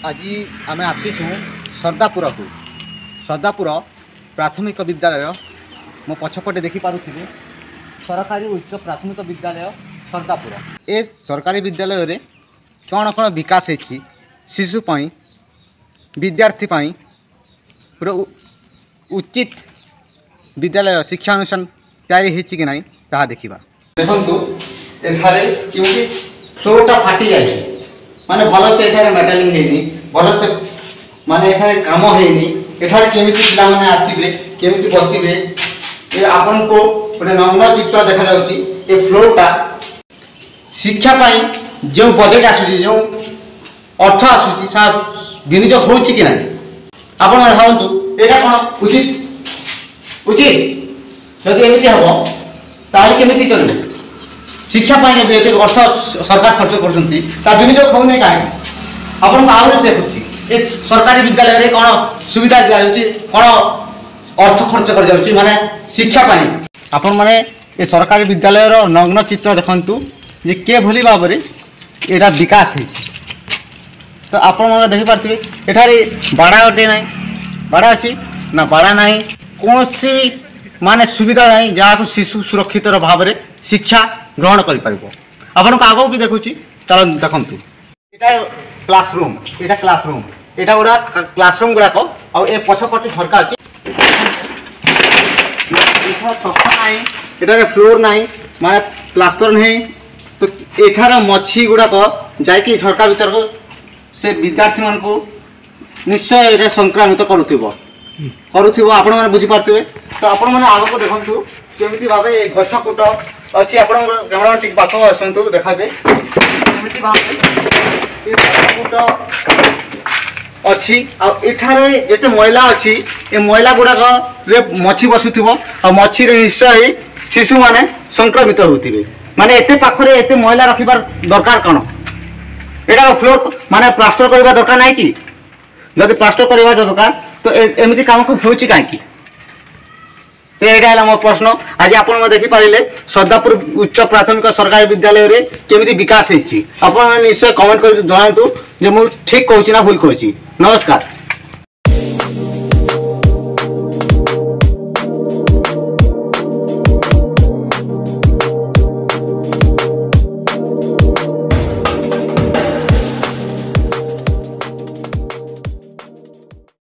आज आम आसीचु सरदापुर को सरदापुर प्राथमिक विद्यालय मो पछपटे देखिपे सरकारी उच्च प्राथमिक विद्यालय सरदापुर। ए सरकारी विद्यालय रे कौन कौन विकास है शिशुपाई विद्यार्थी गोटे उचित विद्यालय शिक्षा अनुष्ठान तैयारी होती कि नहीं ताहा देखा। देखो एठारे क्योंकि फ्लोरटा फाटी जाए माने भल से एठारे मेटालिंग हेनी भल से माने एठारे काम हेनी एठारे केमिति पिला माने आसीबे केमिति बसिबे ए आपन को गोटे नग्न चित्र देखा जाउची। ए फ्लोरटा शिक्षा पाई जो बजेट आसुची जो अर्थ आसुची सा विनियोग होउची कि नाही आपन भावंतु एटा कोन उचित उचित जदि एमिति हबो ताले केमिति चलबे शिक्षा पाई जदि अर्थ सरकार खर्च करछंती ता विनियोग होउने काहे आपन आउर देखुची ए सरकारी विद्यालय रे कोन सुविधा दिया जाउची कोन अर्थ खर्च कर जाउची माने शिक्षा पाई आपन माने ए सरकारी विद्यालय रो नग्न चित्र देखंतु जे के भली बाबरे एटा विकास है। तो आपन माने देखि पारथिबे एठारे बाड़ा ओटे नै बाड़ा अछि ना बाड़ा नाही कोनसी माने सुविधा नाही जहाँ शिशु सुरक्षित भाव में शिक्षा ग्रहण कर पारिबो। आपन को आगो भी देखुची चलो देखंतु एटा क्लासरूम एटा गुड़ा क्लासरूम गुड़ाक आ ए पछपटे झरका अछि एठा छप्पा नाही एटारे फ्लोर नाही माने प्लास्टर नहीं तो एठार मछी गुड़ाक जाइकी झरका भीतर को से विद्यार्थी मान को निश्चय एटा संक्रामित करुथिबो आपण माने बुझी पारथिबे। तो आपण माने आगो को देखंतु केमिति भाबे गछकुट अछि आपण कैमरा ठीक पाखो असंतु देखाबे केमिति भाबे ए गछकुट अछि आ एठारे जेते मैला अछि ए मैला गुडाक रे मछी बसुथिबो आ मछी रे निश्चय शिशु माने संक्रमित होतिबे माने एते पाखरे एते मैला रखिबार दरकार कोन एटा फ्लोर माने प्लास्टर करबा दरकार नाही कि जदि प्लास्टर करबा दरकार तो एमिति काम को होउची काहे कि एटा है मोर प्रश्न। आज आपण देखि पारिले सरदापुर उच्च प्राथमिक सरकारी विद्यालय रे केमिति विकास हेछि आपण निश्चय कमेंट कर जणातु जे मु ठीक कहूची ना भूल कहूची। नमस्कार।